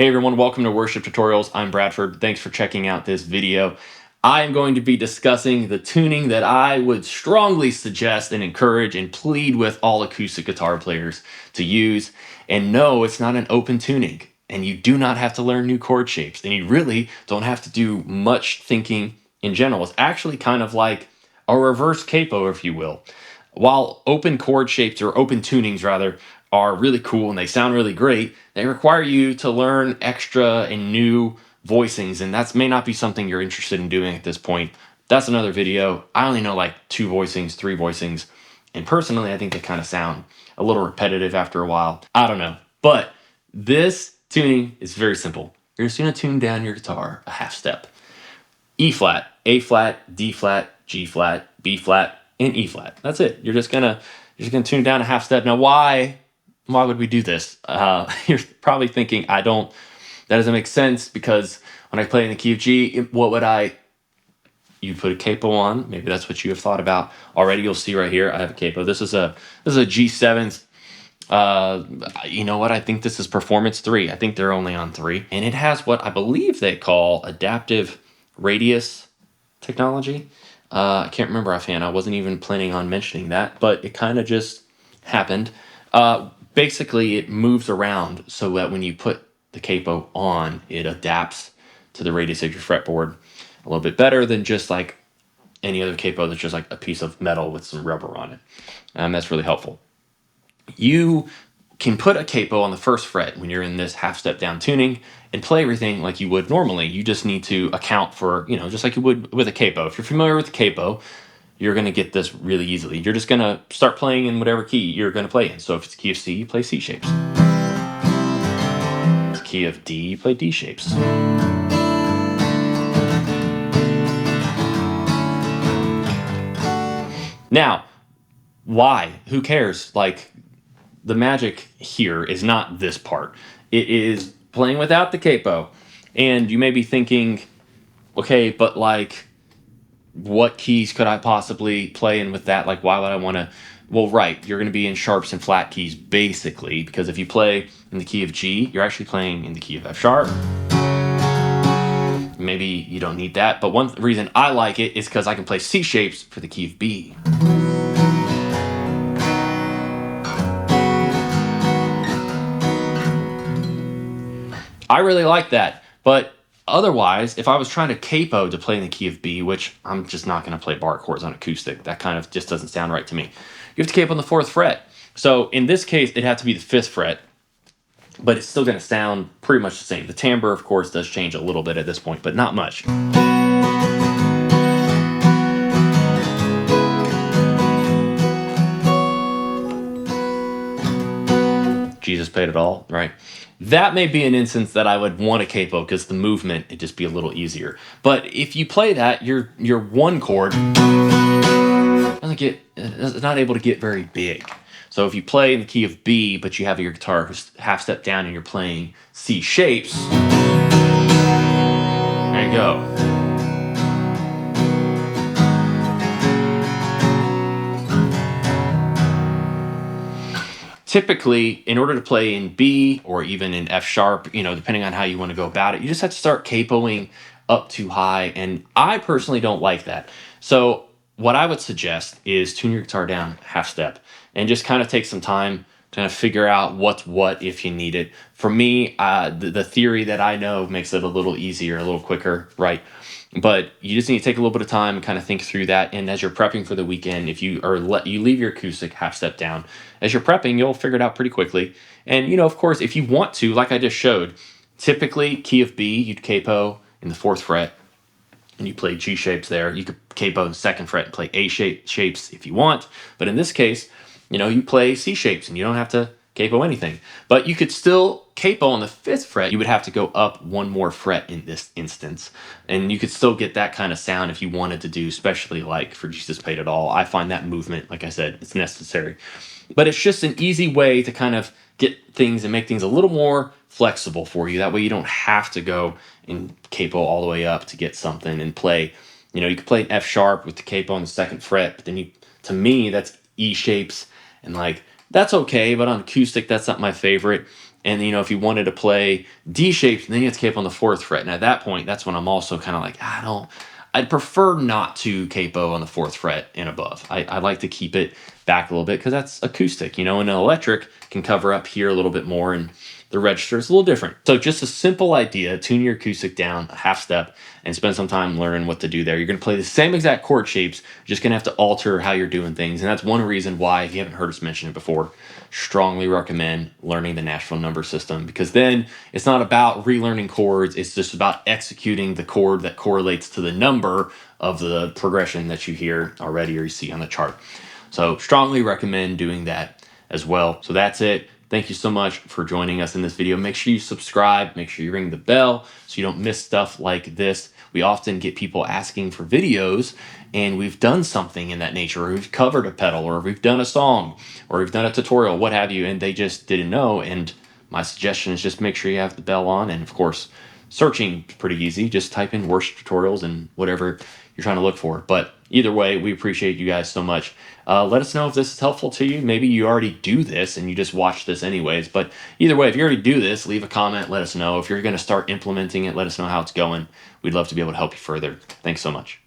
Hey everyone, welcome to Worship Tutorials. I'm Bradford. Thanks for checking out this video. I am going to be discussing the tuning that I would strongly suggest and encourage and plead with all acoustic guitar players to use. And no, it's not an open tuning. And you do not have to learn new chord shapes. And you really don't have to do much thinking in general. It's actually kind of like a reverse capo, if you will. While open chord shapes, or open tunings rather, are really cool and they sound really great, they require you to learn extra and new voicings, and that may not be something you're interested in doing at this point. That's another video. I only know like 2 voicings, 3 voicings, and personally I think they kind of sound a little repetitive after a while. I don't know, but this tuning is very simple. You're just going to tune down your guitar a half step. E flat, A flat, D flat, G flat, B flat, and E flat. That's it. You're just gonna tune it down a half step. Now, why would we do this? You're probably thinking, that doesn't make sense, because when I play in the key of G, you put a capo on. Maybe that's what you have thought about already. You'll see right here, I have a capo. This is a G7. You know what? I think this is Performance 3. I think they're only on 3. And it has what I believe they call adaptive radius technology. I can't remember offhand. I wasn't even planning on mentioning that, but it kind of just happened. Basically, it moves around so that when you put the capo on, it adapts to the radius of your fretboard a little bit better than just like any other capo that's just like a piece of metal with some rubber on it. That's really helpful. You can put a capo on the first fret when you're in this half step down tuning and play everything like you would normally. You just need to account for, just like you would with a capo. If you're familiar with the capo, you're going to get this really easily. You're just going to start playing in whatever key you're going to play in. So if it's key of C, you play C shapes. If it's key of D, you play D shapes. Now, why? Who cares? Like, the magic here is not this part. It is playing without the capo. And you may be thinking, okay, but like, what keys could I possibly play in with that? Like, why would I want to? Well, right, you're going to be in sharps and flat keys, basically, because if you play in the key of G, you're actually playing in the key of F sharp. Maybe you don't need that, but one reason I like it is because I can play C shapes for the key of B. I really like that, but otherwise, if I was trying to capo to play in the key of B, which I'm just not going to play bar chords on acoustic, that kind of just doesn't sound right to me. You have to capo on the 4th fret. So in this case, it'd have to be the 5th fret, but it's still going to sound pretty much the same. The timbre, of course, does change a little bit at this point, but not much. Jesus paid it all, right? That may be an instance that I would want a capo because the movement, it'd just be a little easier. But if you play that, your 1 chord is not able to get very big. So if you play in the key of B, but you have your guitar half step down and you're playing C shapes, there you go. Typically, in order to play in B or even in F sharp, depending on how you want to go about it, you just have to start capoing up too high, and I personally don't like that. So what I would suggest is tune your guitar down half step and just kind of take some time to kind of figure out what's what if you need it. For me, the theory that I know makes it a little easier, a little quicker, right? But you just need to take a little bit of time and kind of think through that. And as you're prepping for the weekend, if you leave your acoustic half step down, as you're prepping, you'll figure it out pretty quickly. And of course, if you want to, like I just showed, typically key of B, you'd capo in the 4th fret, and you play G shapes there. You could capo in the 2nd fret and play A shapes if you want. But in this case, you play C shapes and you don't have to capo anything. But you could still capo on the 5th fret. You would have to go up 1 more fret in this instance. And you could still get that kind of sound if you wanted to do, especially like for Jesus Paid It All. I find that movement, like I said, it's necessary. But it's just an easy way to kind of get things and make things a little more flexible for you. That way you don't have to go and capo all the way up to get something and play. You could play an F sharp with the capo on the 2nd fret, but then to me, that's E shapes, and like, that's okay, but on acoustic, that's not my favorite. And if you wanted to play D shaped, then you have to capo on the 4th fret. And at that point, that's when I'm also kind of like, I'd prefer not to capo on the 4th fret and above. I like to keep it back a little bit because that's acoustic, and an electric can cover up here a little bit more, and the register is a little different. So just a simple idea: tune your acoustic down a half step and spend some time learning what to do there. You're going to play the same exact chord shapes, you're just going to have to alter how you're doing things. And that's one reason why, if you haven't heard us mention it before, strongly recommend learning the Nashville number system, because then it's not about relearning chords, it's just about executing the chord that correlates to the number of the progression that you hear already or you see on the chart. So strongly recommend doing that as well. So that's it. Thank you so much for joining us in this video. Make sure you subscribe, make sure you ring the bell so you don't miss stuff like this. We often get people asking for videos, and we've done something in that nature, or we've covered a pedal, or we've done a song, or we've done a tutorial, what have you, and they just didn't know. And my suggestion is just make sure you have the bell on. And of course, searching is pretty easy. Just type in worst tutorials and whatever you're trying to look for. But either way, we appreciate you guys so much. Let us know if this is helpful to you. Maybe you already do this and you just watch this anyways. But either way, if you already do this, leave a comment. Let us know. If you're going to start implementing it, let us know how it's going. We'd love to be able to help you further. Thanks so much.